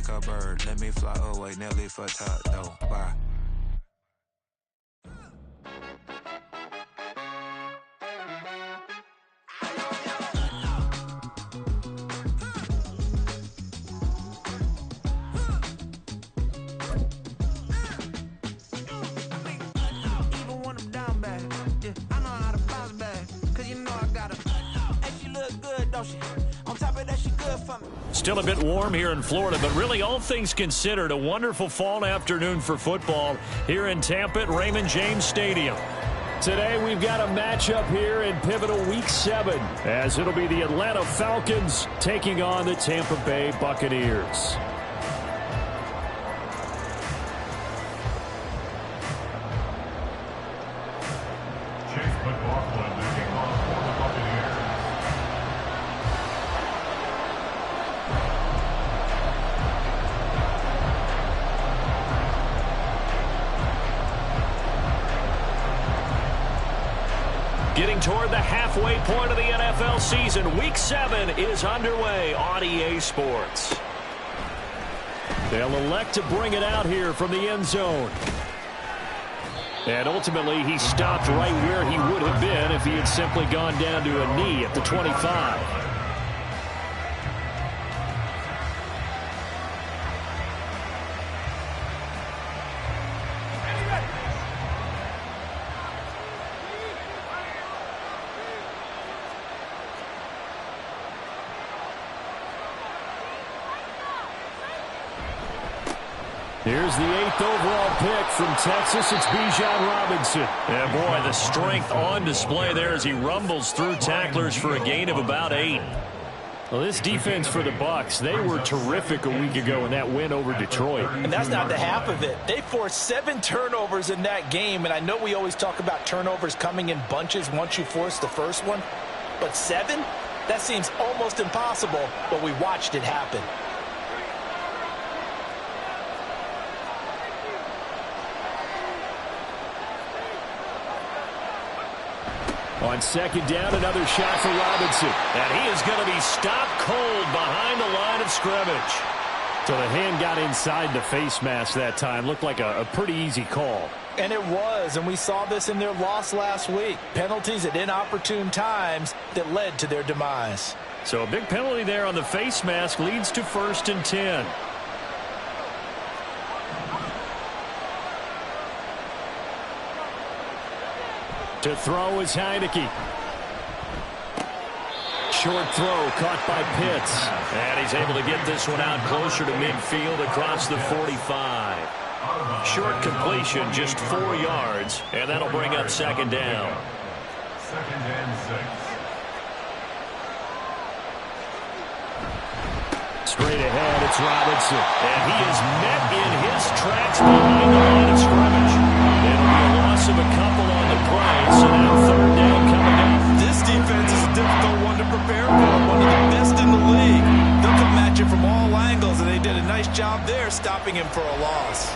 a bird. Let me fly away, nearly for top though. Bye. Still a bit warm here in Florida, but really all things considered, a wonderful fall afternoon for football here in Tampa at Raymond James Stadium. Today we've got a matchup here in pivotal Week 7, as it'll be the Atlanta Falcons taking on the Tampa Bay Buccaneers. Getting toward the halfway point of the NFL season, Week 7 is underway on EA Sports. They'll elect to bring it out here from the end zone. And ultimately, he stopped right where he would have been if he had simply gone down to a knee at the 25. Here's the 8th overall pick from Texas. It's Bijan Robinson. And boy, the strength on display there as he rumbles through tacklers for a gain of about 8. Well, this defense for the Bucs, they were terrific a week ago in that win over Detroit. And that's not the half of it. They forced 7 turnovers in that game, and I know we always talk about turnovers coming in bunches once you force the first one, but 7? That seems almost impossible, but we watched it happen. On second down, another shot for Robinson. And he is going to be stopped cold behind the line of scrimmage. So the hand got inside the face mask that time. Looked like a pretty easy call. And it was, and we saw this in their loss last week. Penalties at inopportune times that led to their demise. So a big penalty there on the face mask leads to 1st and 10. To throw is Heineke. Short throw caught by Pitts. And he's able to get this one out closer to midfield across the 45. Short completion, just 4 yards, and that'll bring up second down. 2nd and 6. Straight ahead, it's Robinson. And he is met in his tracks behind the line of scrimmage. It'll be a loss of a couple on the play, so now 3rd down coming up. This defense is a difficult one to prepare for, one of the best in the league. They'll come at you from all angles, and they did a nice job there stopping him for a loss.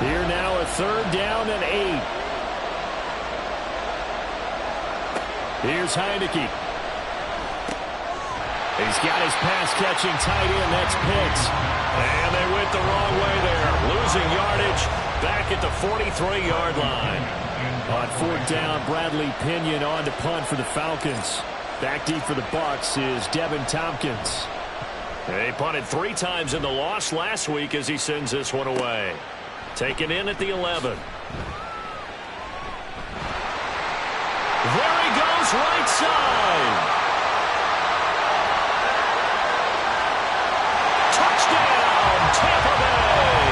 Here now a 3rd down and 8. Here's Heineke. He's got his pass-catching tight end. That's Pitts. And they went the wrong way there. Losing yardage back at the 43-yard line. On 4th down, Bradley Pinion on to punt for the Falcons. Back deep for the Bucs is Devin Tompkins. He punted 3 times in the loss last week as he sends this one away. Taken in at the 11. There he goes, right side. Touchdown, Tampa Bay.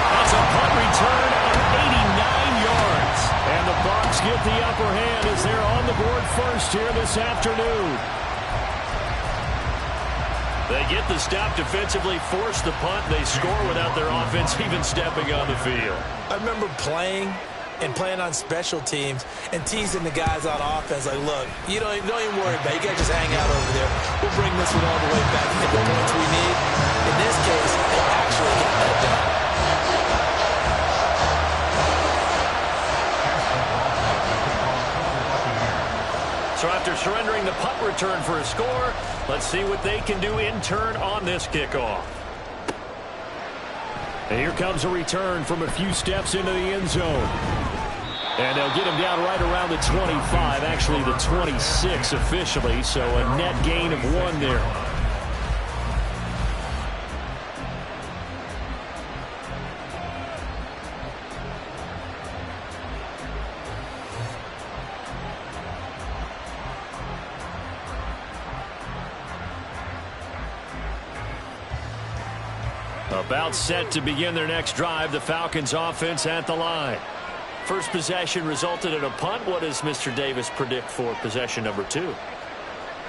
That's a punt return of 89 yards. And the Bucs get the upper hand as they're on the board first here this afternoon. They get the stop defensively, force the punt, they score without their offense even stepping on the field. I remember playing on special teams and teasing the guys on offense like, look, you don't even worry about it. You guys just hang out over there. We'll bring this one all the way back to get the points we need. In this case, they actually get that done. So after surrendering the punt return for a score, let's see what they can do in turn on this kickoff. And here comes a return from a few steps into the end zone. And they'll get him down right around the 25, actually the 26 officially, so a net gain of 1 there. About set to begin their next drive, the Falcons offense at the line. First possession resulted in a punt. What does Mr. Davis predict for possession number 2?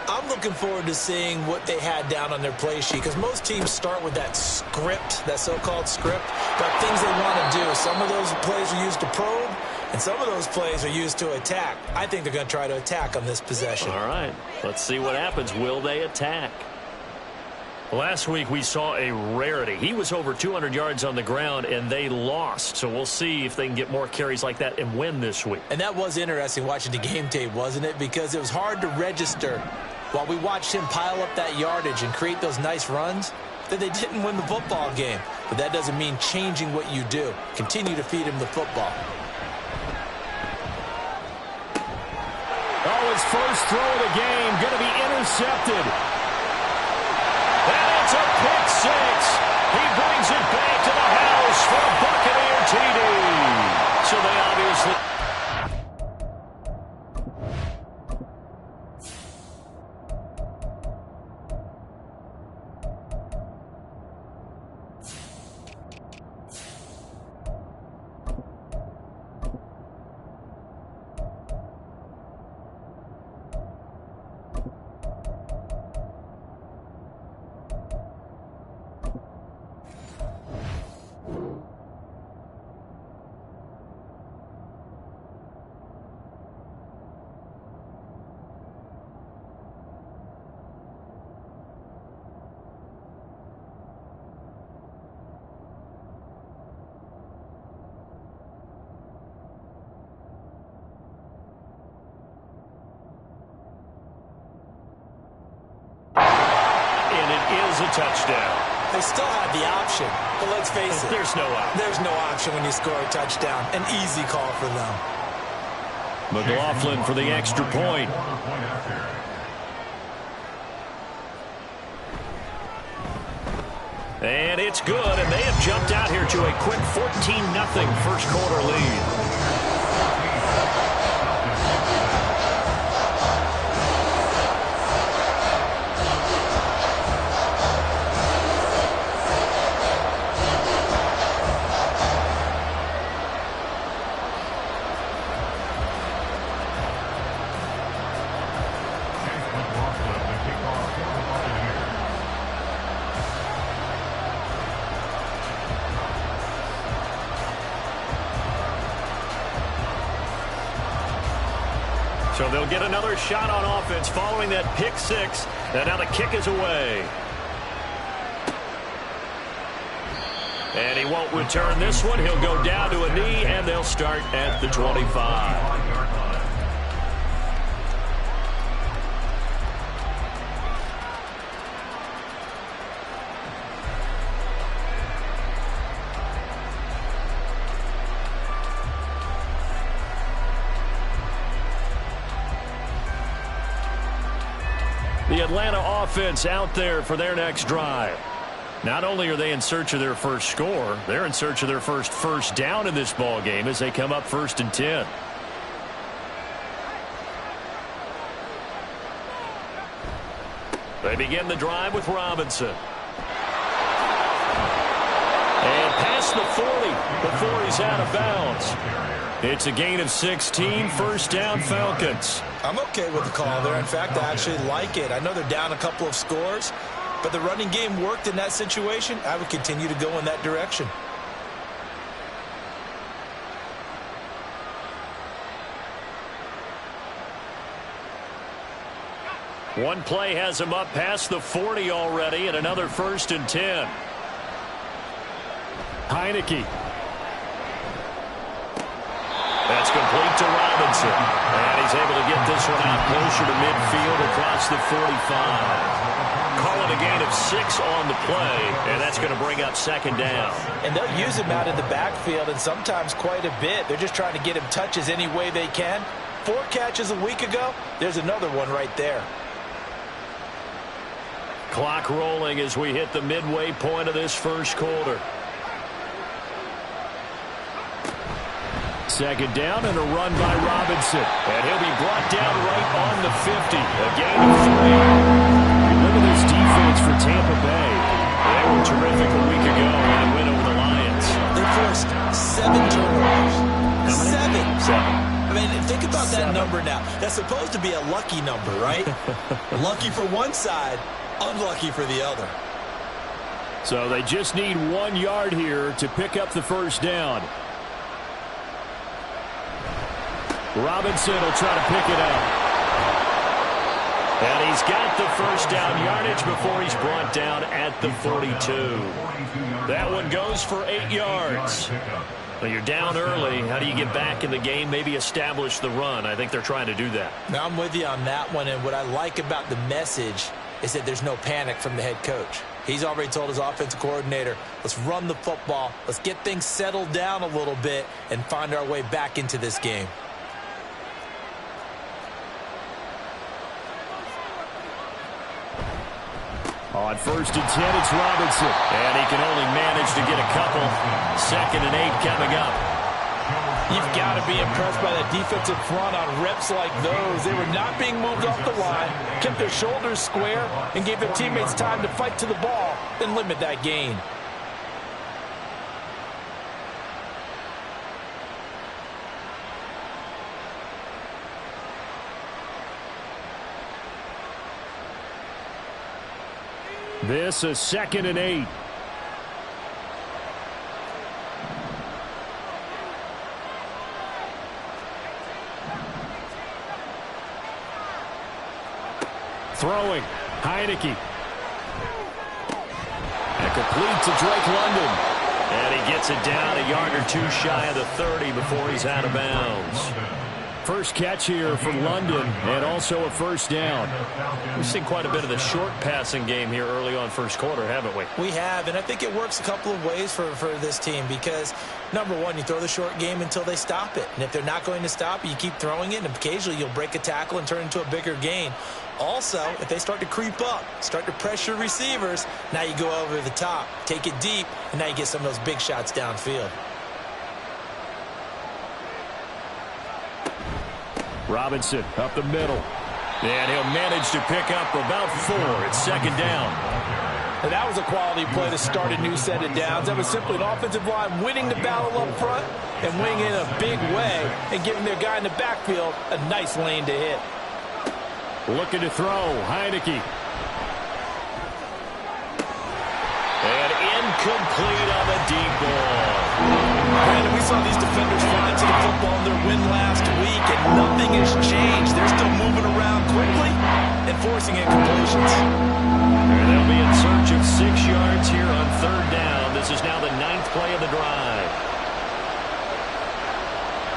I'm looking forward to seeing what they had down on their play sheet, because most teams start with that script, that so-called script, got things they want to do. Some of those plays are used to probe, and some of those plays are used to attack. I think they're going to try to attack on this possession. All right, let's see what happens. Will they attack? Last week we saw a rarity. He was over 200 yards on the ground, and they lost. So we'll see if they can get more carries like that and win this week. And that was interesting watching the game tape, wasn't it? Because it was hard to register while we watched him pile up that yardage and create those nice runs that they didn't win the football game. But that doesn't mean changing what you do. Continue to feed him the football. Oh, his first throw of the game going to be intercepted. And it's a pick 6. He brings it back to the house for a Buccaneer TD. So they obviously... A touchdown. They still have the option, but let's face it. There's no option. There's no option when you score a touchdown. An easy call for them. McLaughlin for the extra point. And it's good, and they have jumped out here to a quick 14-0 first quarter lead. So they'll get another shot on offense following that pick 6. And now the kick is away. And he won't return this one. He'll go down to a knee, and they'll start at the 25. The Atlanta offense out there for their next drive. Not only are they in search of their first score, they're in search of their first down in this ball game as they come up 1st and 10. They begin the drive with Robinson. And past the 40 before he's out of bounds. It's a gain of 16, first down Falcons. I'm okay with the call there. In fact, I actually like it. I know they're down a couple of scores, but the running game worked in that situation. I would continue to go in that direction. One play has him up past the 40 already, and another 1st and 10. Heineke. That's complete to Robinson. And he's able to get this one out closer to midfield across the 45. calling a gain of 6 on the play, and that's going to bring up second down. And they'll use him out in the backfield, and sometimes quite a bit. They're just trying to get him touches any way they can. 4 catches a week ago, there's another one right there. Clock rolling as we hit the midway point of this first quarter. Second down and a run by Robinson. And he'll be brought down right on the 50. A gain of 3. Look at this defense for Tampa Bay. They were terrific a week ago when they went over the Lions. They forced 7 turnovers. 7. I mean, think about that number now. That's supposed to be a lucky number, right? Lucky for one side, unlucky for the other. So they just need 1 yard here to pick up the first down. Robinson will try to pick it up. And he's got the first down yardage before he's brought down at the 42. That one goes for 8 yards. Well, you're down early. How do you get back in the game, maybe establish the run? I think they're trying to do that. Now, I'm with you on that one, and what I like about the message is that there's no panic from the head coach. He's already told his offensive coordinator, let's run the football, let's get things settled down a little bit and find our way back into this game. On first and 10, it's Robinson. And he can only manage to get a couple. 2nd and 8 coming up. You've got to be impressed by that defensive front on reps like those. They were not being moved off the line, kept their shoulders square, and gave their teammates time to fight to the ball and limit that gain. This is 2nd and 8. Throwing. Heineke. And complete to Drake London. And he gets it down a yard or 2 shy of the 30 before he's out of bounds. First catch here for London, and also a first down. We've seen quite a bit of the short passing game here early on first quarter, haven't we? We have, and I think it works a couple of ways for this team because, number one, you throw the short game until they stop it. And if they're not going to stop it, you keep throwing it, and occasionally you'll break a tackle and turn it into a bigger gain. Also, if they start to creep up, start to pressure receivers, now you go over the top, take it deep, and now you get some of those big shots downfield. Robinson up the middle. And he'll manage to pick up about 4. It's 2nd down. And that was a quality play to start a new set of downs. That was simply an offensive line winning the battle up front and winning in a big way and giving their guy in the backfield a nice lane to hit. Looking to throw. Heineke. And incomplete on a deep ball. Brandon, we saw these defenders fly to the football in their win last week, and nothing has changed. They're still moving around quickly and forcing incompletions. And they'll be in search of 6 yards here on 3rd down. This is now the 9th play of the drive.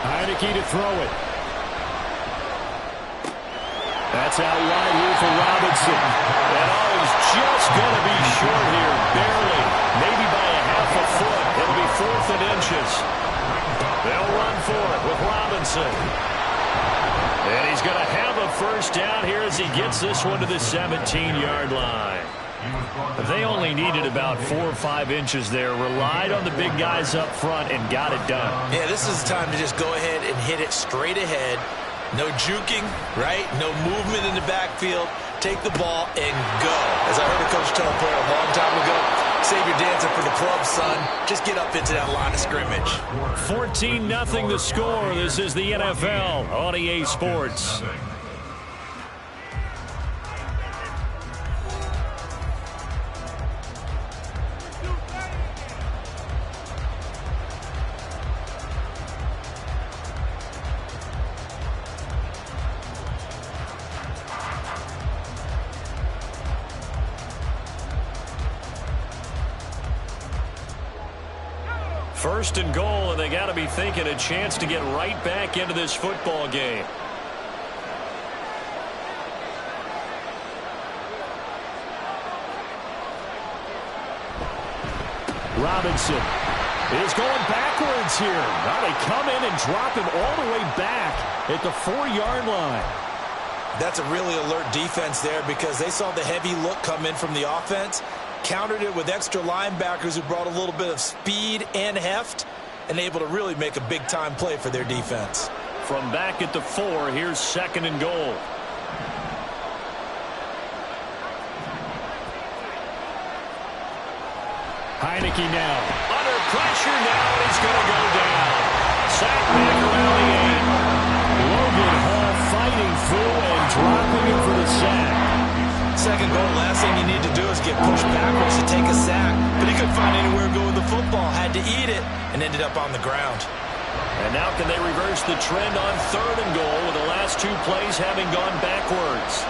Heineke to throw it. That's out wide here for Robinson. And he's just going to be short here, barely. Maybe by a half a foot. It'll be 4th and inches. They'll run for it with Robinson. And he's going to have a first down here as he gets this one to the 17-yard line. They only needed about 4 or 5 inches there, relied on the big guys up front, and got it done. Yeah, this is the time to just go ahead and hit it straight ahead. No juking, right? No movement in the backfield. Take the ball and go. As I heard a coach tell a player a long time ago, save your dancing for the club, son. Just get up into that line of scrimmage. 14-0 the score. This is the NFL on EA Sports. First and goal, and they got to be thinking a chance to get right back into this football game. Robinson is going backwards here. Now they come in and drop him all the way back at the 4-yard line. That's a really alert defense there because they saw the heavy look come in from the offense, countered it with extra linebackers who brought a little bit of speed and heft, and able to really make a big-time play for their defense. From back at the 4, here's 2nd and goal. Heineke now. Under pressure now, and he's going to go down. Sack back around the 8. Logan Hall fighting through and dropping him for the sack. 2nd goal, last thing you need to do is get pushed backwards to take a sack. But he couldn't find anywhere to go with the football. Had to eat it and ended up on the ground. And now can they reverse the trend on 3rd and goal with the last 2 plays having gone backwards?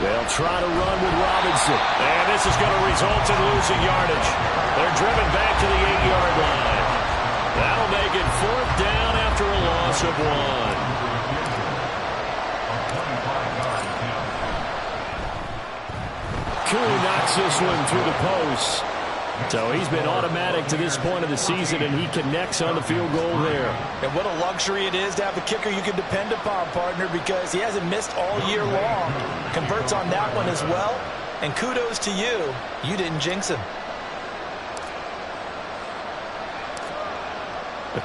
They'll try to run with Robinson. And this is going to result in losing yardage. They're driven back to the 8-yard line. That'll make it 4th down after a loss of 1. Koo knocks this one through the post. So he's been automatic to this point of the season, and he connects on the field goal there. And what a luxury it is to have a kicker you can depend upon, partner, because he hasn't missed all year long. Converts on that one as well. And kudos to you. You didn't jinx him.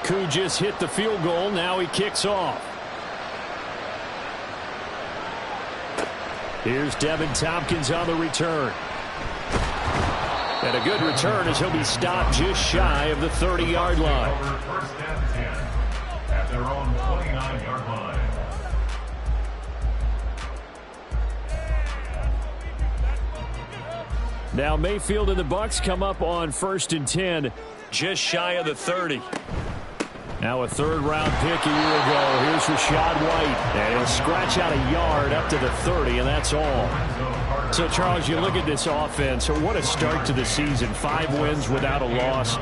Koo just hit the field goal. Now he kicks off. Here's Devin Tompkins on the return. And a good return as he'll be stopped just shy of the 30-yard line. First and 10 at their own 29-yard line. Now Mayfield and the Bucs come up on 1st and 10, just shy of the 30. Now a 3rd-round pick a year ago. Here's Rachaad White. And he'll scratch out a yard up to the 30, and that's all. So, Charles, you look at this offense. What a start to the season. 5 wins without a loss.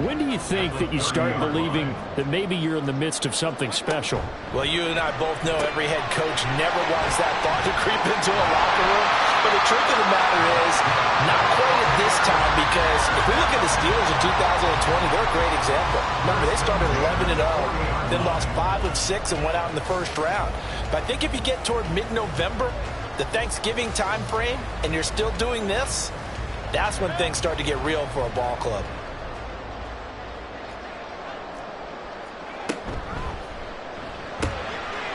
When do you think that you start believing that maybe you're in the midst of something special? Well, you and I both know every head coach never wants that thought to creep into a locker room. But the truth of the matter is, not quite at this time, because if we look at the Steelers in 2020, they're a great example. Remember, they started 11-0, then lost 5 of 6 and went out in the 1st round. But I think if you get toward mid-November, the Thanksgiving time frame, and you're still doing this, that's when things start to get real for a ball club.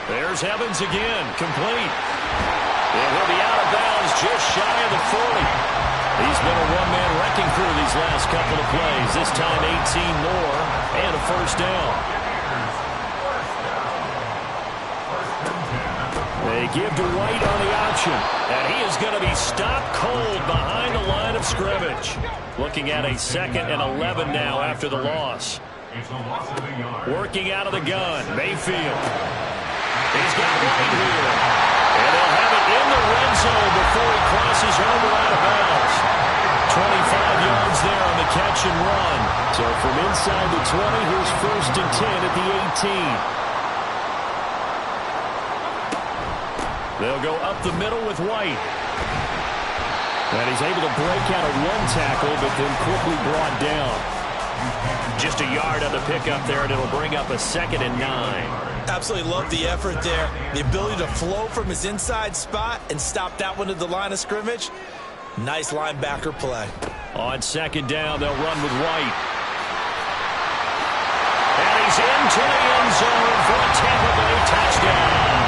There's Evans again, complete. And he'll be out of bounds just shy of the 40. He's been a one-man wrecking crew these last couple of plays. This time 18 more and a 1st down. They give to White on the option, and he is going to be stopped cold behind the line of scrimmage. Looking at a 2nd and 11 now after the loss. Working out of the gun, Mayfield. He's got White here, and they'll have it in the red zone before he crosses over out of bounds. 25 yards there on the catch and run. So from inside the 20, here's 1st and 10 at the 18. They'll go up the middle with White. And he's able to break out of 1 tackle, but then quickly brought down. Just a yard on the pickup there, and it'll bring up a 2nd and 9. Absolutely love the effort there. The ability to flow from his inside spot and stop that one at the line of scrimmage. Nice linebacker play. On 2nd down, they'll run with White. And he's into the end zone for a Tampa Bay touchdown.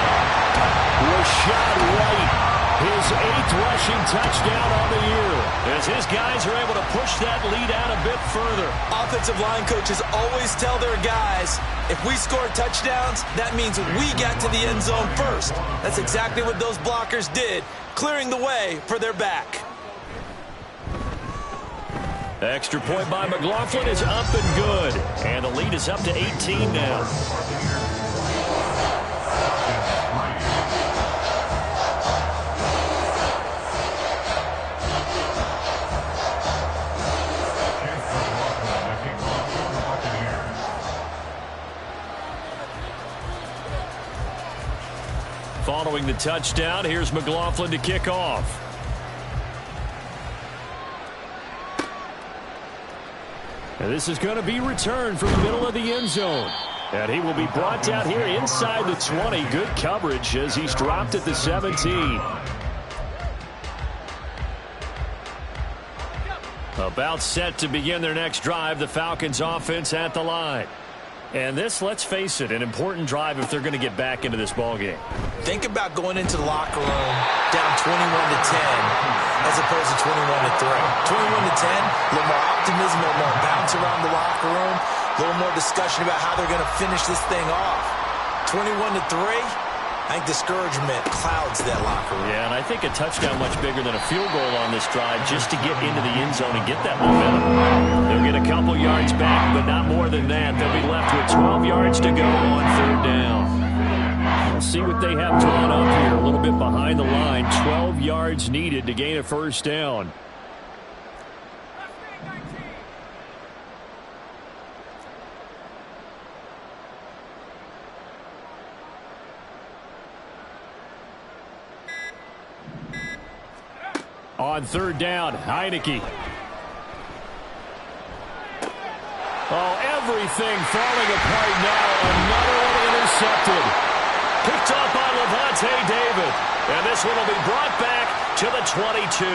Rachaad White, his 8th rushing touchdown on the year, as his guys are able to push that lead out a bit further. Offensive line coaches always tell their guys, if we score touchdowns, that means we got to the end zone first. That's exactly what those blockers did, clearing the way for their back. Extra point by McLaughlin is up and good, and the lead is up to 18 now. Following the touchdown, here's McLaughlin to kick off. And this is going to be returned from the middle of the end zone. And he will be brought down here inside the 20. Good coverage as he's dropped at the 17. About set to begin their next drive, the Falcons offense at the line. And this, let's face it, an important drive if they're going to get back into this ballgame. Think about going into the locker room down 21-10 as opposed to 21-3. 21-10, a little more optimism, a little more bounce around the locker room, a little more discussion about how they're going to finish this thing off. 21-3, I think discouragement clouds that locker room. Yeah, and I think a touchdown much bigger than a field goal on this drive just to get into the end zone and get that momentum. They'll get a couple yards back, but not more than that. They'll be left with 12 yards to go on third down. We'll see what they have drawn up here. A little bit behind the line. 12 yards needed to gain a first down. On third down, Heineke. Oh, everything falling apart now. Another one intercepted. Picked up by Lavonte David. And this one will be brought back to the 22.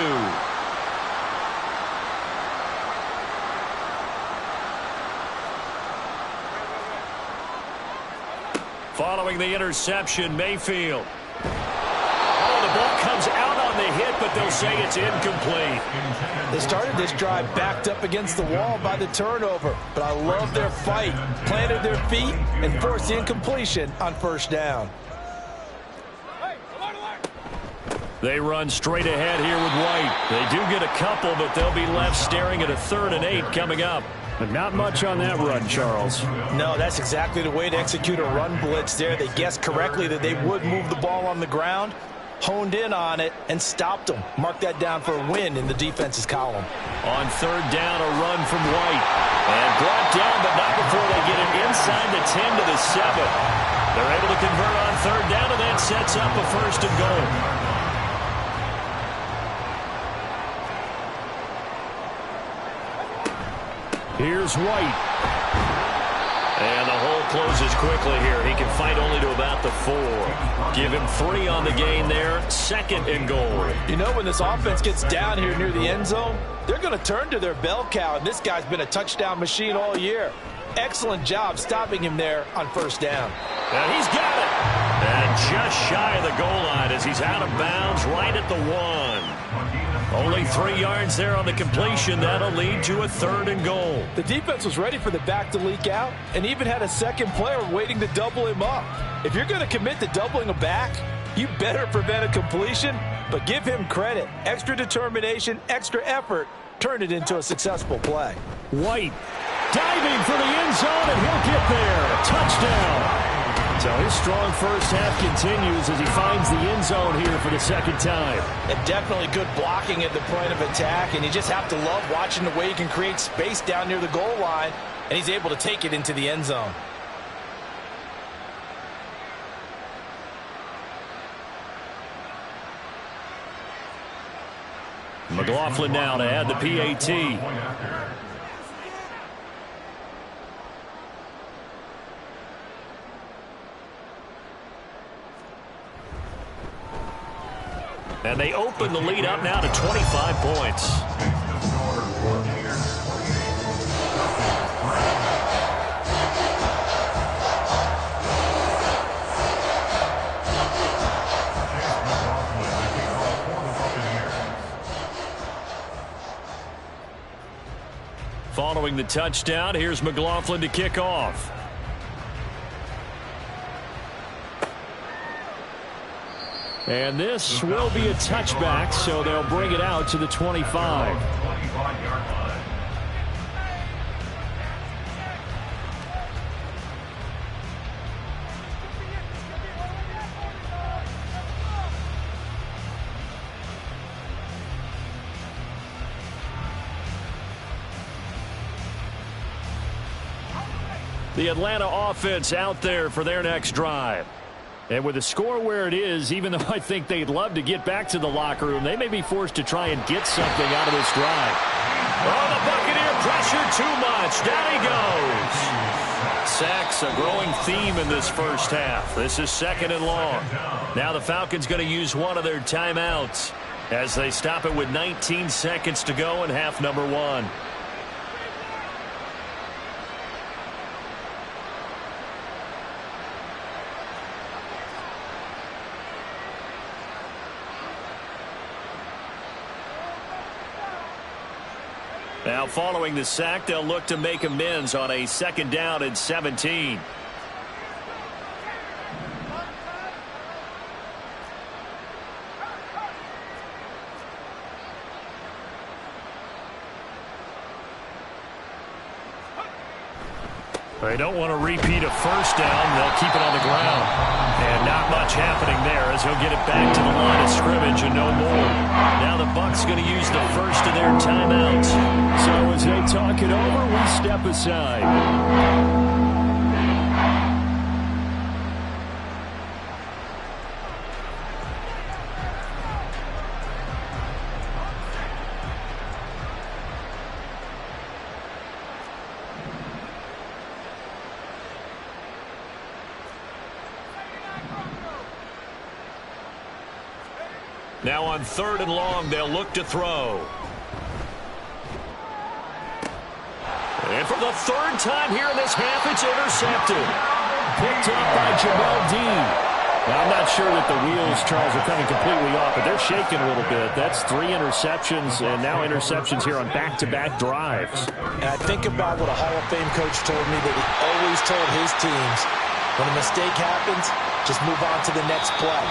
Following the interception, Mayfield. Oh, the ball comes out on the hit, but they'll say it's incomplete. They started this drive backed up against the wall by the turnover, but I love their fight. Planted their feet and forced the incompletion on first down. They run straight ahead here with White. They do get a couple, but they'll be left staring at a 3rd and 8 coming up. But not much on that run, Charles. No, that's exactly the way to execute a run blitz there. They guessed correctly that they would move the ball on the ground, honed in on it, and stopped them. Mark that down for a win in the defense's column. On third down, a run from White. And brought down, but not before they get it inside the 10 to the 7. They're able to convert on third down, and that sets up a 1st and goal. Here's White. And the hole closes quickly here. He can fight only to about the 4. Give him 3 on the gain there. 2nd and goal. You know, when this offense gets down here near the end zone, they're going to turn to their bell cow, and this guy's been a touchdown machine all year. Excellent job stopping him there on first down. And he's got it. And just shy of the goal line as he's out of bounds right at the 1. Only 3 yards there on the completion. That'll lead to a 3rd and goal. The defense was ready for the back to leak out and even had a second player waiting to double him up. If you're going to commit to doubling a back, you better prevent a completion, but give him credit. Extra determination, extra effort, turned it into a successful play. White diving for the end zone, and he'll get there. Touchdown. So his strong first half continues as he finds the end zone here for the 2nd time. And definitely good blocking at the point of attack, and you just have to love watching the way he can create space down near the goal line, and he's able to take it into the end zone. McLaughlin now to add the PAT. And they open the lead up now to 25 points. Following the touchdown, here's McLaughlin to kick off. And this will be a touchback, so they'll bring it out to the 25. The Atlanta offense out there for their next drive. And with the score where it is, even though I think they'd love to get back to the locker room, they may be forced to try and get something out of this drive. Oh, the Buccaneer pressure too much. Down he goes. Sacks, a growing theme in this first half. This is 2nd and long. Now the Falcons going to use one of their timeouts as they stop it with 19 seconds to go in half number 1. Now following the sack, they'll look to make amends on a 2nd down and 17. They don't want to repeat a first down. They'll keep it on the ground. And not much happening there as he'll get it back to the line of scrimmage and no more. Now the Bucs going to use the first of their timeouts. So as they talk it over, we step aside. Now on 3rd and long, they'll look to throw. And for the 3rd time here in this half, it's intercepted. Picked up by Jamel Dean. Now, I'm not sure that the wheels, Charles, are coming completely off, but they're shaking a little bit. That's 3 interceptions, and now interceptions here on back-to-back drives. And I think about what a Hall of Fame coach told me that he always told his teams, when a mistake happens, just move on to the next play.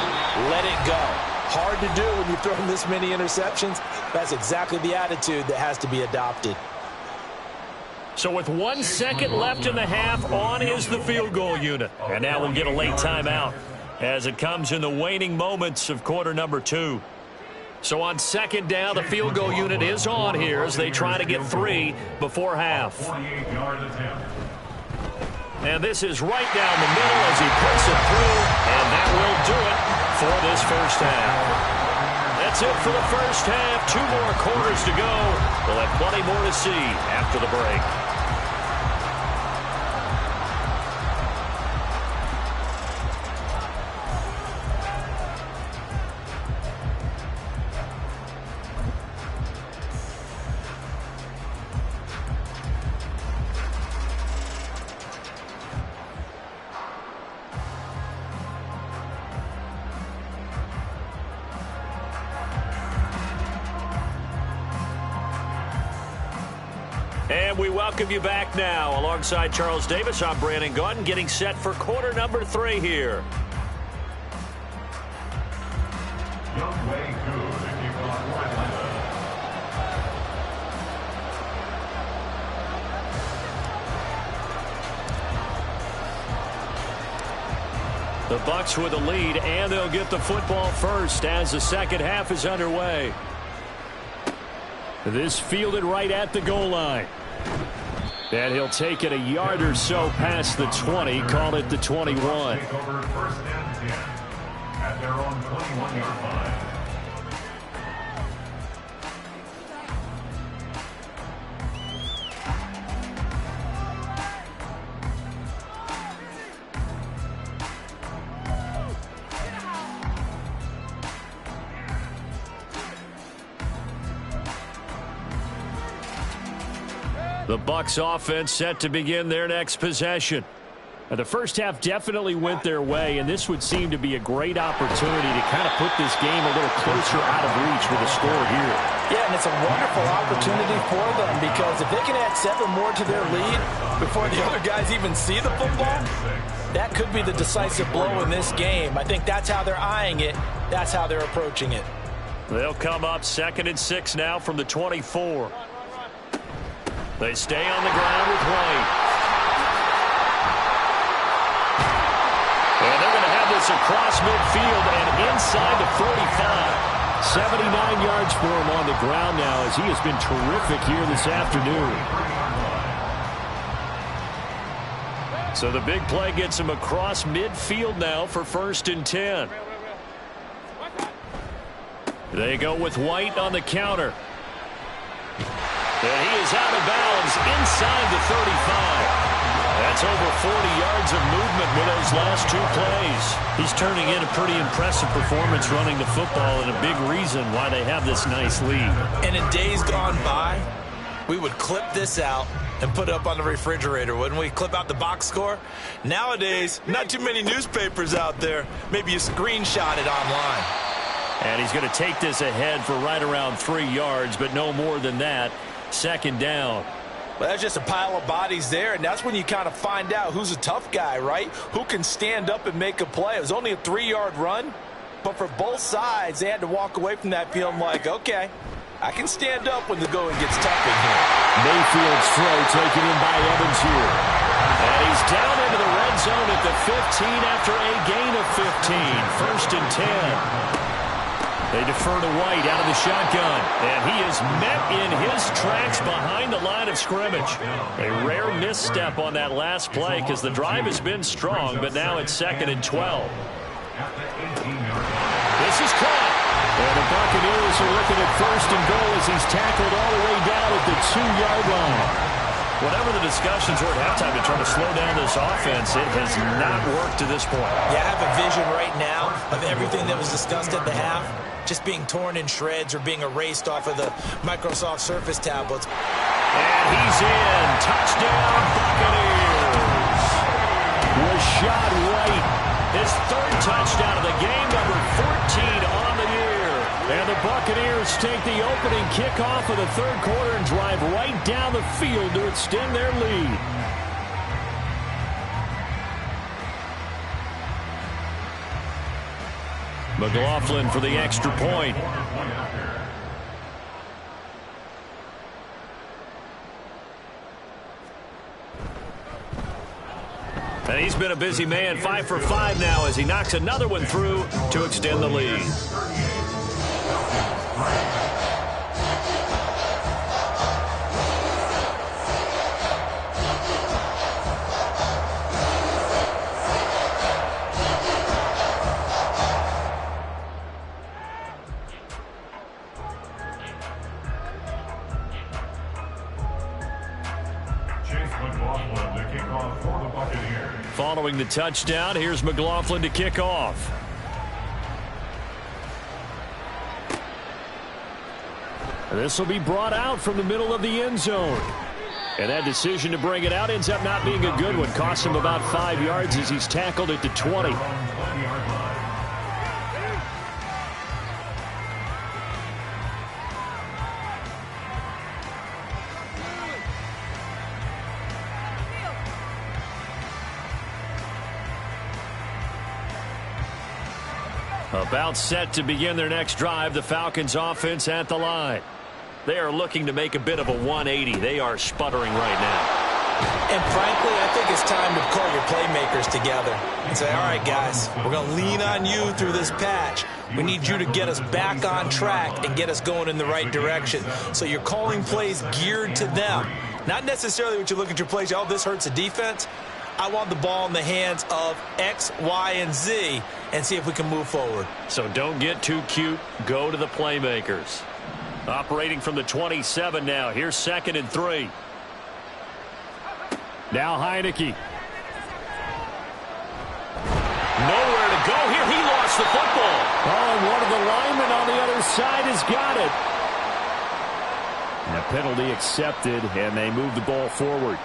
Let it go. Hard to do when you throw this many interceptions. That's exactly the attitude that has to be adopted. So with 1 second left in the half, on is the field goal unit. And now we'll get a late timeout as it comes in the waning moments of quarter number 2. So on 2nd down, the field goal unit is on here as they try to get 3 before half. And this is right down the middle as he puts it through, and that will do it for this first half. That's it for the first half. 2 more quarters to go. We'll have plenty more to see after the break. And we welcome you back now. Alongside Charles Davis, I'm Brandon Gaudin, getting set for quarter number 3 here. The Bucs with a lead, and they'll get the football first as the second half is underway. This fielded right at the goal line. And he'll take it a yard or so past the 20, call it the 21. Take over 1st and 10 at their own 21-yard line. The Bucs offense set to begin their next possession. The first half definitely went their way, and this would seem to be a great opportunity to kind of put this game a little closer out of reach with a score here. Yeah, and it's a wonderful opportunity for them because if they can add 7 more to their lead before the other guys even see the football, that could be the decisive blow in this game. I think that's how they're eyeing it. That's how they're approaching it. They'll come up 2nd and 6 now from the 24. They stay on the ground with White. And they're going to have this across midfield and inside the 45. 79 yards for him on the ground now as he has been terrific here this afternoon. So the big play gets him across midfield now for 1st and 10. They go with White on the counter. And he is out of bounds inside the 35. That's over 40 yards of movement with those last two plays. He's turning in a pretty impressive performance running the football, and a big reason why they have this nice lead. And in days gone by, we would clip this out and put it up on the refrigerator, wouldn't we? Clip out the box score. Nowadays, not too many newspapers out there. Maybe you screenshot it online. And he's going to take this ahead for right around 3 yards, but no more than that. Second down. Well, that's just a pile of bodies there, and that's when you kind of find out who's a tough guy, right? Who can stand up and make a play. It was only a 3-yard run, but for both sides, they had to walk away from that feeling like, okay, I can stand up when the going gets tough in here. Mayfield's throw taken in by Evans here. And he's down into the red zone at the 15 after a gain of 15. First and 10. They defer to White out of the shotgun. And he is met in his tracks behind the line of scrimmage. A rare misstep on that last play because the drive has been strong, but now it's 2nd and 12. This is caught. And the Buccaneers are looking at 1st and goal as he's tackled all the way down at the 2-yard line. Whatever the discussions were at halftime to try to slow down this offense, it has not worked to this point. Yeah, I have a vision right now of everything that was discussed at the half just being torn in shreds or being erased off of the Microsoft Surface tablets. And he's in. Touchdown, Buccaneers. Rashad White, his 3rd touchdown of the game, number 14 on the year. And the Buccaneers take the opening kickoff of the 3rd quarter and drive right down the field to extend their lead. McLaughlin for the extra point. And he's been a busy man, 5 for 5 now as he knocks another one through to extend the lead. Following the touchdown, here's McLaughlin to kick off. This will be brought out from the middle of the end zone. And that decision to bring it out ends up not being a good one. Costs him about 5 yards as he's tackled at the 20. About set to begin their next drive, the Falcons offense at the line. They are looking to make a bit of a 180. They are sputtering right now. And frankly, I think it's time to call your playmakers together and say, all right, guys, we're going to lean on you through this patch. We need you to get us back on track and get us going in the right direction. So you're calling plays geared to them. Not necessarily what you look at your plays, oh, this hurts the defense. I want the ball in the hands of X, Y, and Z and see if we can move forward. So don't get too cute. Go to the playmakers. Operating from the 27 now. Here's 2nd and 3. Now Heineke. Nowhere to go here. He lost the football. Oh, and one of the linemen on the other side has got it. And a penalty accepted, and they move the ball forward.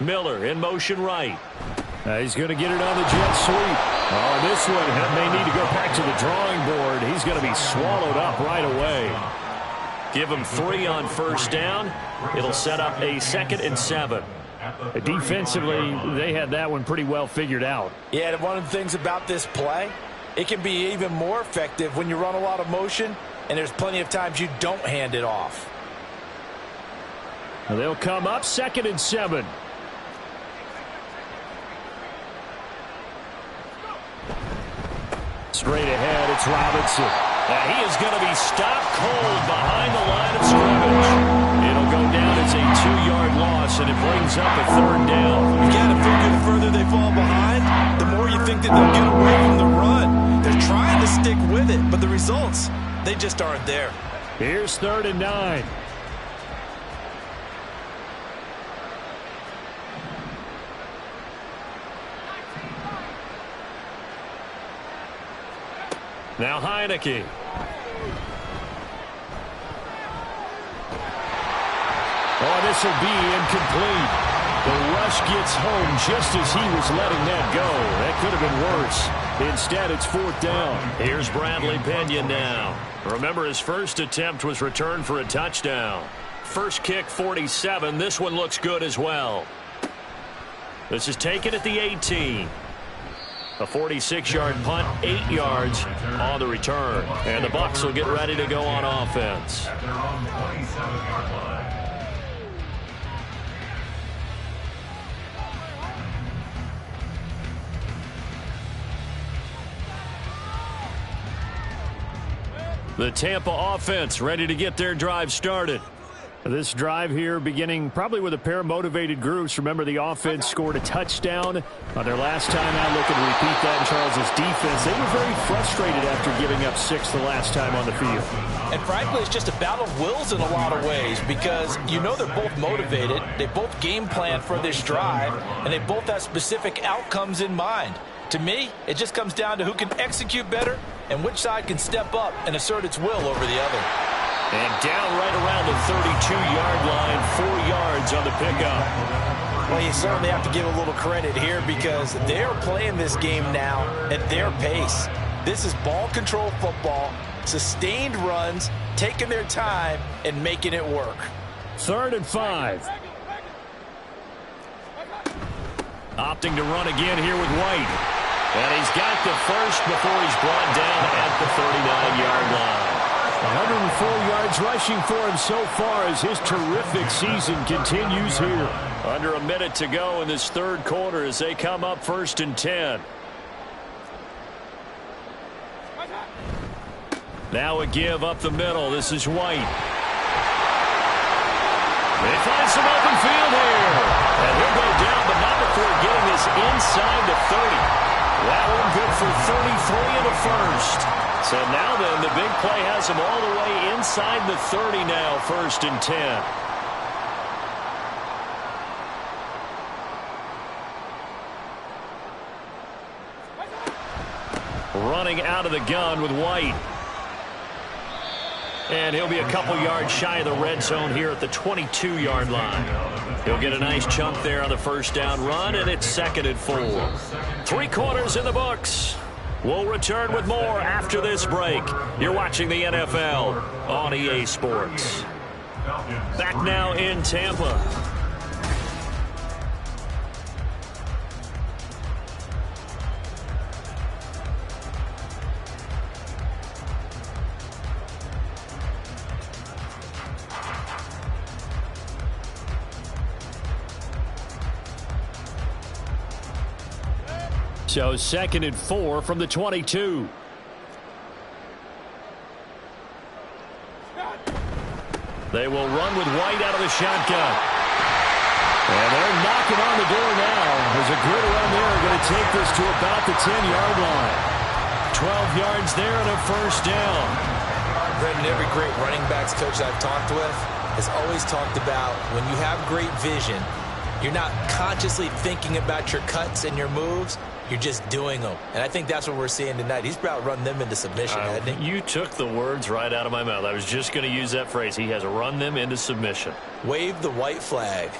Miller in motion right. He's going to get it on the jet sweep. Oh, this one may need to go back to the drawing board. He's going to be swallowed up right away. Give him 3 on 1st down. It'll set up a 2nd and 7. Defensively, they had that one pretty well figured out. Yeah, and one of the things about this play, it can be even more effective when you run a lot of motion, and there's plenty of times you don't hand it off. They'll come up 2nd and 7. Straight ahead, it's Robinson. And he is going to be stopped cold behind the line of scrimmage. It'll go down as a 2-yard loss, and it brings up a 3rd down. You got to figure the further they fall behind, the more you think that they'll get away from the run. They're trying to stick with it, but the results, they just aren't there. Here's 3rd and 9. Now Heineke. Oh, this will be incomplete. The rush gets home just as he was letting that go. That could have been worse. Instead, it's 4th down. Here's Bradley Pinion now. Remember, his first attempt was returned for a touchdown. First kick, 47. This one looks good as well. This is taken at the 18. A 46-yard punt, 8 yards on the return. And the Bucs will get ready to go on offense. At their own 27-yard line. The Tampa offense ready to get their drive started. This drive here beginning probably with a pair of motivated groups. Remember, the offense scored a touchdown on their last time out. Looking to repeat that in Charles' defense. They were very frustrated after giving up 6 the last time on the field. And frankly, it's just a battle of wills in a lot of ways because you know they're both motivated. They both game plan for this drive, and they both have specific outcomes in mind. To me, it just comes down to who can execute better and which side can step up and assert its will over the other. And down right around the 32-yard line, 4 yards on the pickup. Well, you certainly have to give a little credit here because they're playing this game now at their pace. This is ball control football, sustained runs, taking their time, and making it work. 3rd and 5. Opting to run again here with White. And he's got the first before he's brought down at the 39-yard line. 104 yards rushing for him so far as his terrific season continues here. Under a minute to go in this 3rd quarter as they come up 1st and 10. Now a give up the middle. This is White. They find some open field here. And he'll go down, but not before getting this inside the 30. That one good for 33 and a first. So now then, the big play has him all the way inside the 30 now, 1st and 10. Running out of the gun with White. And he'll be a couple yards shy of the red zone here at the 22-yard line. He'll get a nice chunk there on the 1st down run, and it's 2nd and 4. 3 quarters in the books. We'll return with more after this break. You're watching the NFL on EA Sports. Back now in Tampa. So 2nd and 4 from the 22. They will run with White out of the shotgun. And they're knocking on the door now. There's a grid around there going to take this to about the 10-yard line. 12 yards there and a 1st down. Brendan, every great running backs coach I've talked with has always talked about when you have great vision, you're not consciously thinking about your cuts and your moves. You're just doing them. And I think that's what we're seeing tonight. He's about run them into submission, hasn't he? You took the words right out of my mouth. I was just going to use that phrase. He has run them into submission. Wave the white flag.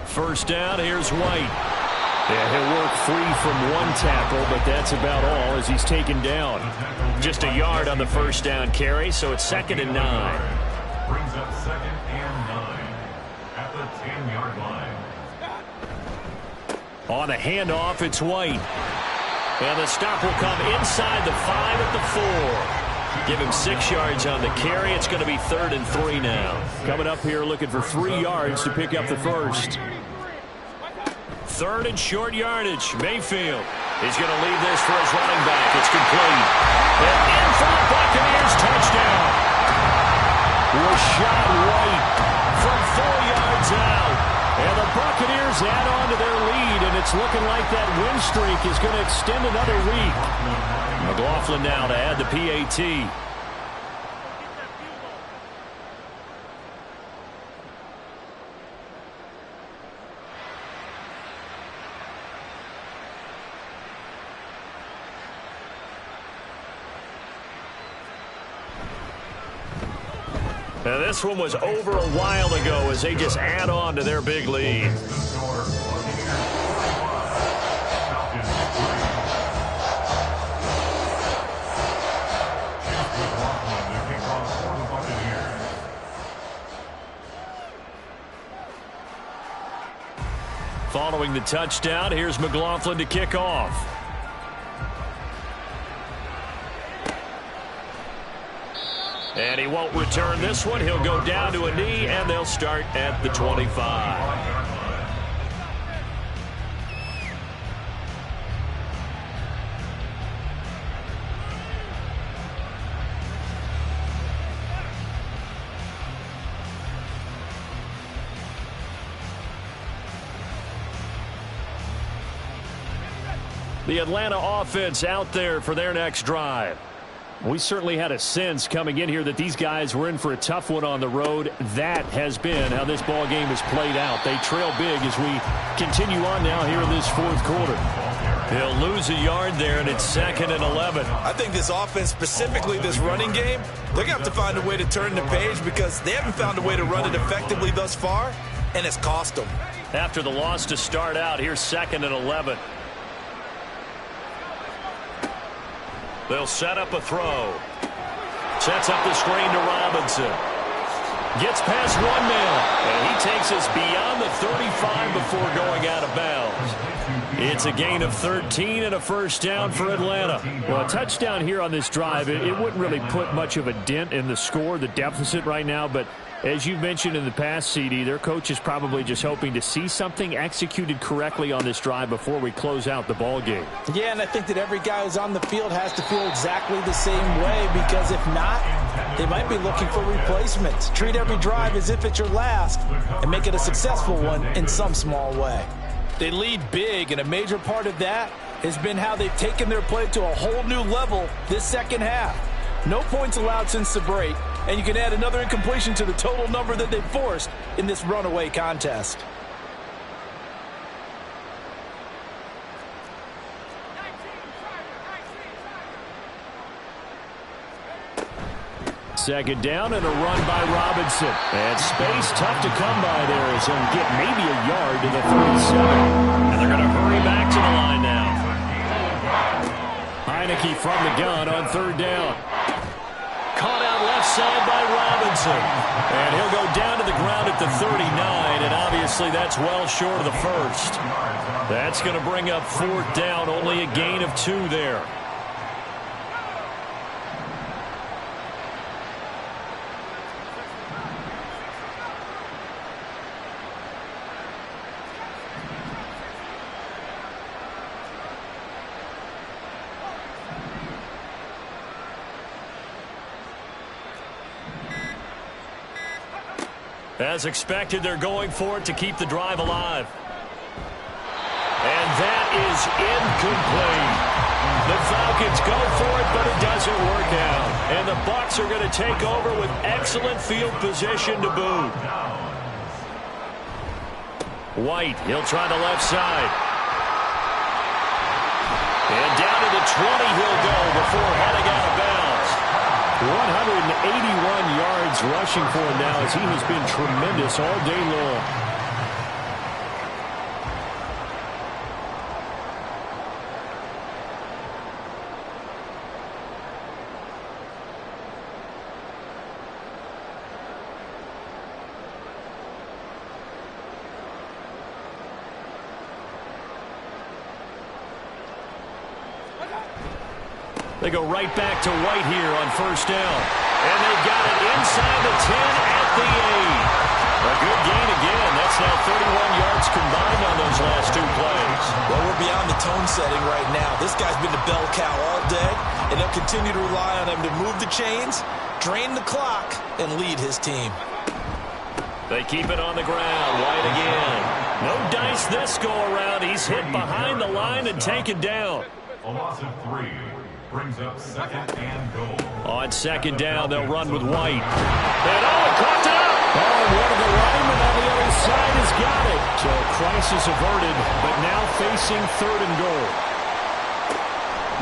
First down, here's White. Yeah, he'll work free from one tackle, but that's about all as he's taken down. Just a yard on the 1st down carry, so it's 2nd and 9. Brings up 2nd and 9 at the 10-yard line. On the handoff, it's White. And the stop will come inside the 5 at the 4. Give him 6 yards on the carry. It's going to be 3rd and 3 now. Coming up here looking for 3 yards to pick up the first. 3rd and short yardage. Mayfield is going to leave this for his running back. It's complete. And in for the Buccaneers, touchdown. Rachaad White from 4 yards out. And the Buccaneers add on to their lead, and it's looking like that win streak is going to extend another week. McLaughlin now to add the PAT. And this one was over a while ago as they just add on to their big lead. Following the touchdown, here's McLaughlin to kick off. And he won't return this one. He'll go down to a knee, and they'll start at the 25. The Atlanta offense out there for their next drive. We certainly had a sense coming in here that these guys were in for a tough one on the road. That has been how this ball game has played out. They trail big as we continue on now here in this fourth quarter. They'll lose a yard there, and it's 2nd and 11. I think this offense, specifically this running game, they're going to have to find a way to turn the page because they haven't found a way to run it effectively thus far, and it's cost them. After the loss to start out, here's 2nd and 11. They'll set up a throw. Sets up the screen to Robinson. Gets past one man, and he takes us beyond the 35 before going out of bounds. It's a gain of 13 and a first down for Atlanta. Well, a touchdown here on this drive, it wouldn't really put much of a dent in the score, the deficit right now, but as you've mentioned in the past, CD, their coach is probably just hoping to see something executed correctly on this drive before we close out the ball game. Yeah, and I think that every guy who's on the field has to feel exactly the same way because if not, they might be looking for replacements. Treat every drive as if it's your last and make it a successful one in some small way. They lead big, and a major part of that has been how they've taken their play to a whole new level this second half. No points allowed since the break, and you can add another incompletion to the total number that they forced in this runaway contest. Second down and a run by Robinson. And space tough to come by there as he'll get maybe a yard to the 37. And they're going to hurry back to the line now. Heineke from the gun on third down. Caught out left side by Robinson. And he'll go down to the ground at the 39, and obviously that's well short of the first. That's going to bring up fourth down, only a gain of 2 there. As expected, they're going for it to keep the drive alive. And that is incomplete. The Falcons go for it, but it doesn't work out. And the Bucs are going to take over with excellent field position to boot. White, he'll try the left side. And down to the 20 he'll go before heading out of bounds. 181 yards rushing for him now as he has been tremendous all day long. They go right back to White here on first down. And they've got it inside the 10 at the 8. A good gain again. That's now 31 yards combined on those last 2 plays. Well, we're beyond the tone setting right now. This guy's been the bell cow all day, and they'll continue to rely on him to move the chains, drain the clock, and lead his team. They keep it on the ground. White again. No dice this go-around. He's hit behind the line and taken down. A loss of 3 brings up 2nd and goal. On 2nd down, they'll run with White. And he caught it up! Oh, one of the linemen on the other side has got it. So crisis averted, but now facing 3rd and goal.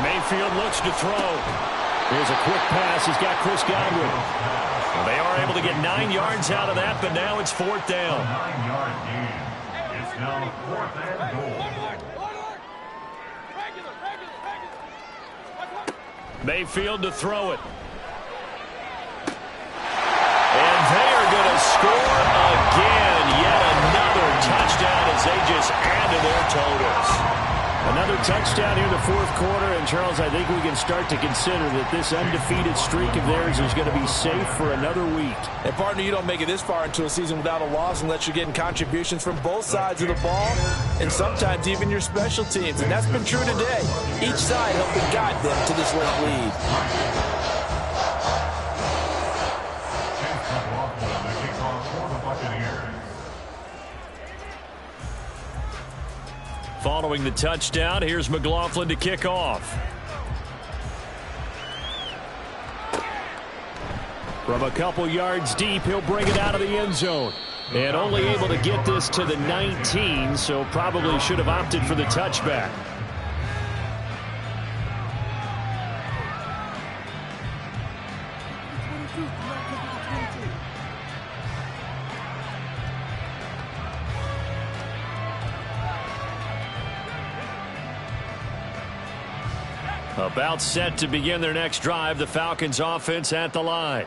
Mayfield looks to throw. Here's a quick pass. He's got Chris Godwin. They are able to get 9 yards out of that, but now it's 4th down. 9-yard gain. It's now 4th and goal. Mayfield to throw it. And they are going to score again. Yet another touchdown as they just add to their totals. Another touchdown here in the 4th quarter. And, Charles, I think we can start to consider that this undefeated streak of theirs is going to be safe for another week. And, partner, you don't make it this far into a season without a loss unless you're getting contributions from both sides of the ball and sometimes even your special teams. And that's been true today. Each side helping guide them to this late lead. Following the touchdown, here's McLaughlin to kick off. From a couple yards deep, he'll bring it out of the end zone. And only able to get this to the 19, so probably should have opted for the touchback. About set to begin their next drive, the Falcons offense at the line.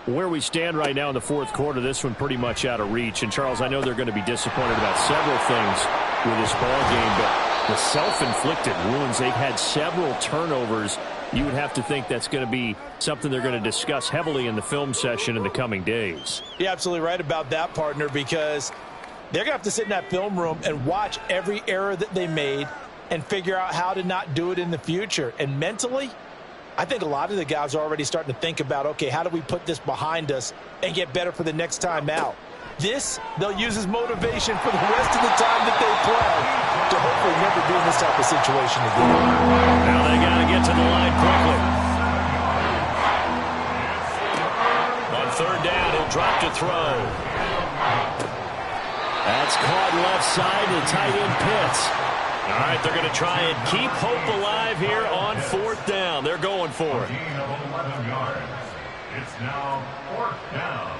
Where we stand right now in the 4th quarter, this one pretty much out of reach. And, Charles, I know they're going to be disappointed about several things with this ball game, but the self-inflicted wounds, they've had several turnovers. You would have to think that's going to be something they're going to discuss heavily in the film session in the coming days. You're absolutely right about that, partner, because they're going to have to sit in that film room and watch every error that they made and figure out how to not do it in the future. And mentally, I think a lot of the guys are already starting to think about, okay, how do we put this behind us and get better for the next time out? This, they'll use as motivation for the rest of the time that they play to hopefully never be in this type of situation again. Now they got to get to the line quickly. On 3rd down, he'll drop to throw. That's caught left side to tight end Pitts. All right, they're going to try and keep hope alive here on 4th down. They're going for it. Gain of 11 yards. It's now 4th down.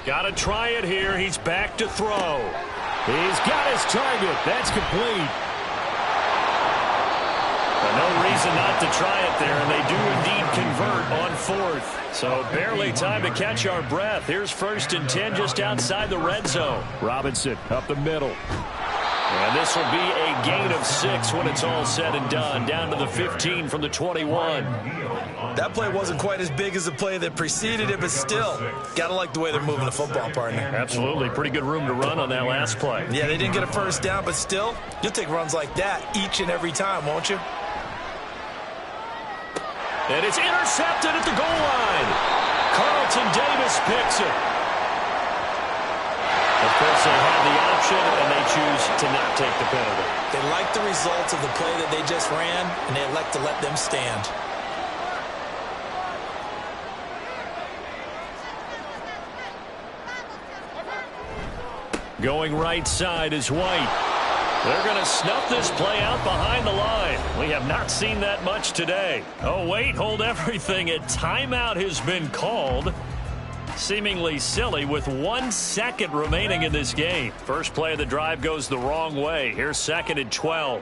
Got to try it here. He's back to throw. He's got his target. That's complete. But no reason not to try it there, and they do indeed convert on 4th. So barely time to catch our breath. Here's 1st and 10 just outside the red zone. Robinson up the middle. And this will be a gain of 6 when it's all said and done. Down to the 15 from the 21. That play wasn't quite as big as the play that preceded it, but still, got to like the way they're moving the football, partner. Absolutely. Pretty good room to run on that last play. Yeah, they didn't get a 1st down, but still, you'll take runs like that each and every time, won't you? And it's intercepted at the goal line. Carlton Davis picks it. Of course, they have the option, and they choose to not take the penalty. They like the results of the play that they just ran, and they elect to let them stand. Going right side is White. They're going to snuff this play out behind the line. We have not seen that much today. Oh, wait, hold everything. A timeout has been called. Seemingly silly with 1 second remaining in this game. First play of the drive goes the wrong way. Here's 2nd and 12.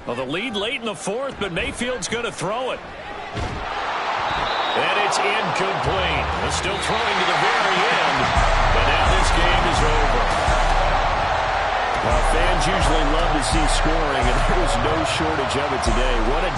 Well, the lead late in the 4th, but Mayfield's going to throw it. And it's incomplete. They're still throwing to the very end, but now this game is over. Fans usually love to see scoring, and there was no shortage of it today. What a